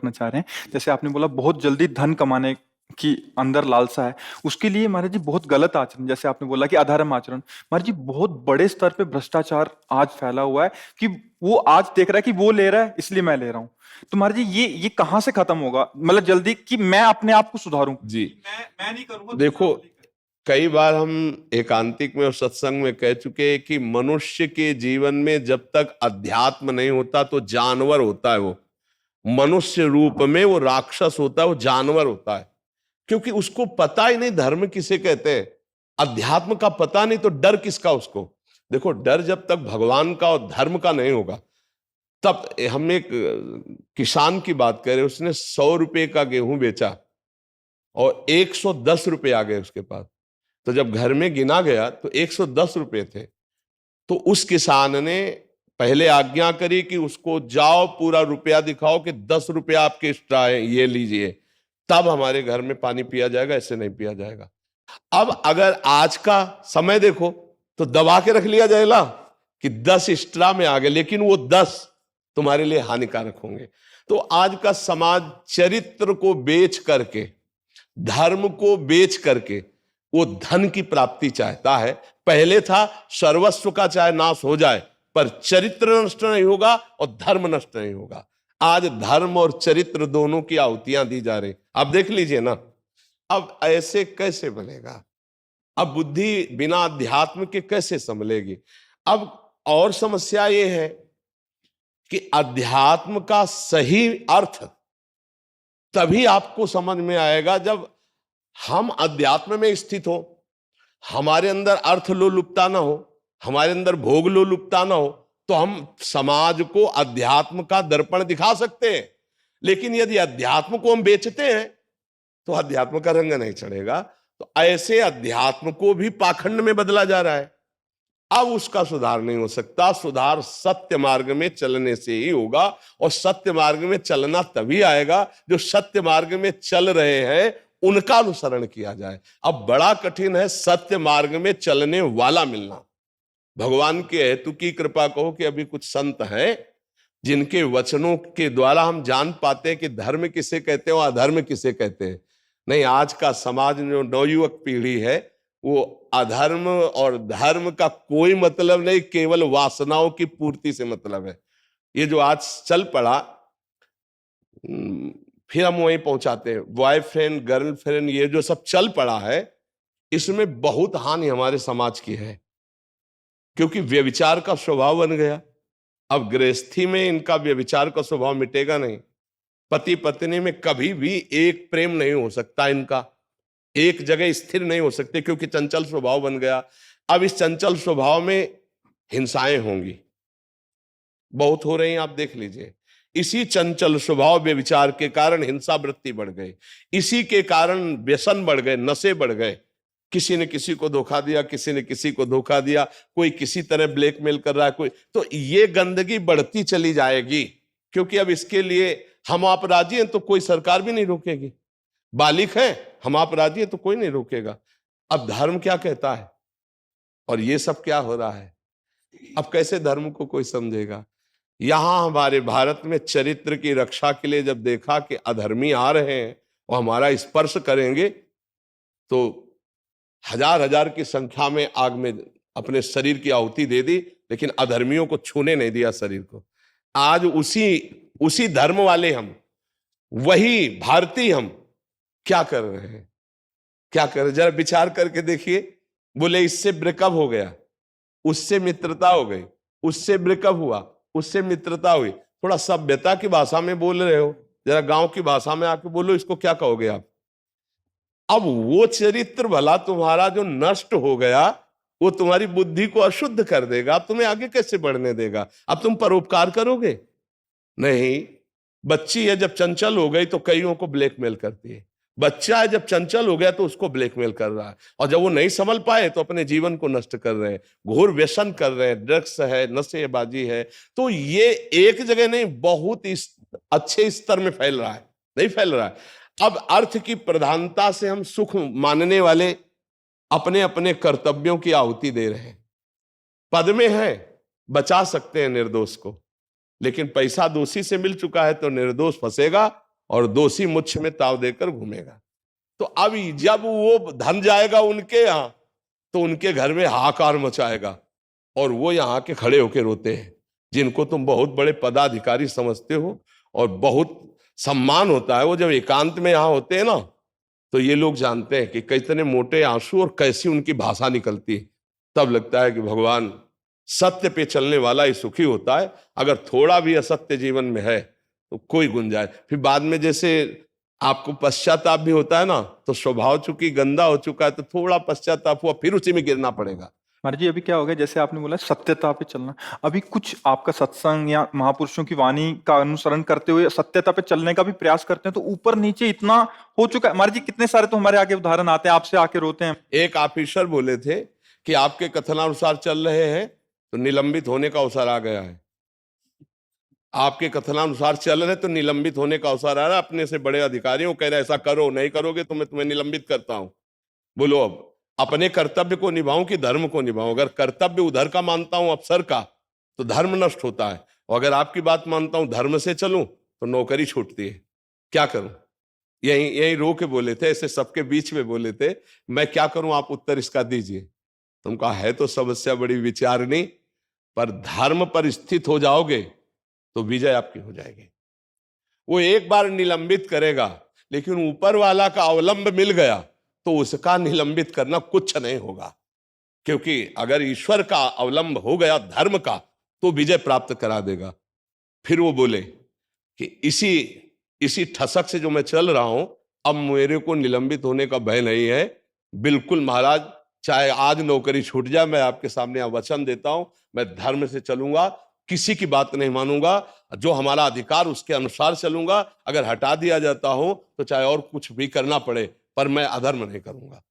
रखना चाह रहे हैं। जैसे आपने बोला बहुत जल्दी धन कमाने की अंदर लालसा है, उसके लिए महाराज जी बहुत गलत आचरण, जैसे आपने बोला कि अधर्म आचरण, महाराज जी बहुत बड़े स्तर पे भ्रष्टाचार आज फैला हुआ है कि वो आज देख रहा है कि वो ले रहा है इसलिए मैं ले रहा हूं। तो महाराज जी ये कहां से खत्म होगा, मतलब जल्दी, कि मैं अपने आप को सुधारूं, जी मैं नहीं करूंगा। देखो, कई बार हम एकांतिक में और सत्संग में कह चुके हैं कि मनुष्य के जीवन में जब तक अध्यात्म नहीं होता तो जानवर होता है। वो मनुष्य रूप में वो राक्षस होता है, वो जानवर होता है, क्योंकि उसको पता ही नहीं धर्म किसे कहते हैं, अध्यात्म का पता नहीं, तो डर किसका उसको। देखो, डर जब तक भगवान का और धर्म का नहीं होगा तब। हम एक किसान की बात करें, उसने 100 रुपए का गेहूं बेचा और 110 रुपए आ गए उसके पास। तो जब घर में गिना गया तो 110 रुपए थे। तो उस किसान ने पहले आज्ञा करी कि उसको जाओ पूरा रुपया दिखाओ कि 10 रुपया आपके एक्स्ट्रा है, ये लीजिए, तब हमारे घर में पानी पिया जाएगा, ऐसे नहीं पिया जाएगा। अब अगर आज का समय देखो तो दबा के रख लिया जाएगा कि 10 एक्स्ट्रा में आ गए, लेकिन वो 10 तुम्हारे लिए हानिकारक होंगे। तो आज का समाज चरित्र को बेच करके, धर्म को बेच करके वो धन की प्राप्ति चाहता है। पहले था सर्वस्व का चाहे नाश हो जाए पर चरित्र नष्ट नहीं होगा और धर्म नष्ट नहीं होगा। आज धर्म और चरित्र दोनों की आहुतियां दी जा रही। आप देख लीजिए ना, अब ऐसे कैसे बनेगा? अब बुद्धि बिना अध्यात्म के कैसे संभलेगी? अब और समस्या ये है कि अध्यात्म का सही अर्थ तभी आपको समझ में आएगा जब हम अध्यात्म में स्थित हो, हमारे अंदर अर्थ लोलुपता ना हो, हमारे अंदर भोग लोलुपता ना हो, तो हम समाज को अध्यात्म का दर्पण दिखा सकते हैं। लेकिन यदि अध्यात्म को हम बेचते हैं तो अध्यात्म का रंग नहीं चढ़ेगा। तो ऐसे अध्यात्म को भी पाखंड में बदला जा रहा है। अब उसका सुधार नहीं हो सकता। सुधार सत्य मार्ग में चलने से ही होगा, और सत्य मार्ग में चलना तभी आएगा जो सत्य मार्ग में चल रहे हैं उनका अनुसरण किया जाए। अब बड़ा कठिन है सत्य मार्ग में चलने वाला मिलना। भगवान के हेतु की कृपा कहो कि अभी कुछ संत हैं जिनके वचनों के द्वारा हम जान पाते हैं कि धर्म किसे कहते हैं और अधर्म किसे कहते हैं। नहीं, आज का समाज जो नवयुवक पीढ़ी है वो अधर्म और धर्म का कोई मतलब नहीं, केवल वासनाओं की पूर्ति से मतलब है। ये जो आज चल पड़ा, फिर हम वहीं पहुंचाते हैं, बॉयफ्रेंड गर्लफ्रेंड, ये जो सब चल पड़ा है इसमें बहुत हानि हमारे समाज की है, क्योंकि व्यभिचार का स्वभाव बन गया। अब गृहस्थी में इनका व्यभिचार का स्वभाव मिटेगा नहीं। पति पत्नी में कभी भी एक प्रेम नहीं हो सकता, इनका एक जगह स्थिर नहीं हो सकते, क्योंकि चंचल स्वभाव बन गया। अब इस चंचल स्वभाव में हिंसाएं होंगी, बहुत हो रही हैं, आप देख लीजिए। इसी चंचल स्वभाव व्यभिचार के कारण हिंसा वृत्ति बढ़ गई, इसी के कारण व्यसन बढ़ गए, नशे बढ़ गए। किसी ने किसी को धोखा दिया, किसी ने किसी को धोखा दिया, कोई किसी तरह ब्लैकमेल कर रहा है, कोई। तो ये गंदगी बढ़ती चली जाएगी, क्योंकि अब इसके लिए हम आप राजी हैं तो कोई सरकार भी नहीं रोकेगी। बालिक है, हम आप राजी हैं तो कोई नहीं रोकेगा। अब धर्म क्या कहता है और ये सब क्या हो रहा है? अब कैसे धर्म को कोई समझेगा? यहां हमारे भारत में चरित्र की रक्षा के लिए जब देखा कि अधर्मी आ रहे हैं और हमारा स्पर्श करेंगे, तो हजार हजार की संख्या में आग में अपने शरीर की आहुति दे दी, लेकिन अधर्मियों को छूने नहीं दिया शरीर को। आज उसी धर्म वाले हम, वही भारतीय हम क्या कर रहे हैं? क्या कर रहे हैं? जरा विचार करके देखिए। बोले इससे ब्रेकअप हो गया, उससे मित्रता हो गई, उससे ब्रेकअप हुआ, उससे मित्रता हुई। थोड़ा सभ्यता की भाषा में बोल रहे हो, जरा गांव की भाषा में आके बोलो, इसको क्या कहोगे आप? अब वो चरित्र भला तुम्हारा जो नष्ट हो गया वो तुम्हारी बुद्धि को अशुद्ध कर देगा, अब तुम्हें आगे कैसे बढ़ने देगा? अब तुम परोपकार करोगे? नहीं। बच्ची है जब चंचल हो गई तो कईयों को ब्लैकमेल करती है, बच्चा है जब चंचल हो गया तो उसको ब्लैकमेल कर रहा है, और जब वो नहीं संभल पाए तो अपने जीवन को नष्ट कर रहे हैं, घोर व्यसन कर रहे हैं, ड्रग्स है, नशेबाजी है। तो ये एक जगह नहीं, बहुत अच्छे स्तर में फैल रहा है, नहीं फैल रहा है। अब अर्थ की प्रधानता से हम सुख मानने वाले अपने अपने कर्तव्यों की आहुति दे रहे हैं। पद में है, बचा सकते हैं निर्दोष को, लेकिन पैसा दोषी से मिल चुका है तो निर्दोष फंसेगा और दोषी मुझ में ताव देकर घूमेगा। तो अब जब वो धन जाएगा उनके यहाँ, तो उनके घर में हाहाकार मचाएगा, और वो यहाँ के खड़े होके रोते हैं, जिनको तुम बहुत बड़े पदाधिकारी समझते हो और बहुत सम्मान होता है। वो जब एकांत में यहाँ होते हैं ना, तो ये लोग जानते हैं कि कितने मोटे आंसू और कैसी उनकी भाषा निकलती है। तब लगता है कि भगवान, सत्य पे चलने वाला ही सुखी होता है। अगर थोड़ा भी असत्य जीवन में है तो कोई गुंजाइश, फिर बाद में जैसे आपको पश्चाताप भी होता है ना, तो स्वभाव चूंकि गंदा हो चुका है, तो थोड़ा पश्चाताप हुआ फिर उसी में गिरना पड़ेगा। महाराज जी, अभी क्या हो गया, जैसे आपने बोला सत्यता पे चलना, अभी कुछ आपका सत्संग या महापुरुषों की वाणी का अनुसरण करते हुए सत्यता पे चलने का भी प्रयास करते हैं, तो ऊपर नीचे इतना हो चुका है महाराज जी। कितने सारे तो हमारे आगे उदाहरण आते हैं, आपसे आके रोते हैं। एक ऑफिसर बोले थे कि आपके कथनानुसार चल रहे हैं तो निलंबित होने का अवसर आ गया है। आपके कथनानुसार चल रहे तो निलंबित होने का अवसर आ रहा है। अपने से बड़े अधिकारियों कह रहे ऐसा करो, नहीं करोगे तो मैं तुम्हें निलंबित करता हूं। बोलो, अब अपने कर्तव्य को निभाऊं कि धर्म को निभाऊं? अगर कर्तव्य उधर का मानता हूं अफसर का, तो धर्म नष्ट होता है, और अगर आपकी बात मानता हूं धर्म से चलूं तो नौकरी छूटती है। क्या करूं? यही यही रो के बोले थे, ऐसे सबके बीच में बोले थे। मैं क्या करूं, आप उत्तर इसका दीजिए। तुम कहा, है तो समस्या बड़ी विचारनी, पर धर्म पर स्थित हो जाओगे तो विजय आपकी हो जाएगी। वो एक बार निलंबित करेगा, लेकिन ऊपर वाला का अवलंब मिल गया तो उसका निलंबित करना कुछ नहीं होगा, क्योंकि अगर ईश्वर का अवलंब हो गया धर्म का, तो विजय प्राप्त करा देगा। फिर वो बोले कि इसी ठसक से जो मैं चल रहा हूं, अब मेरे को निलंबित होने का भय नहीं है। बिल्कुल महाराज, चाहे आज नौकरी छूट जाए, मैं आपके सामने वचन देता हूं, मैं धर्म से चलूंगा, किसी की बात नहीं मानूंगा, जो हमारा अधिकार उसके अनुसार चलूंगा। अगर हटा दिया जाता हो तो चाहे और कुछ भी करना पड़े, पर मैं अधर्म नहीं करूंगा।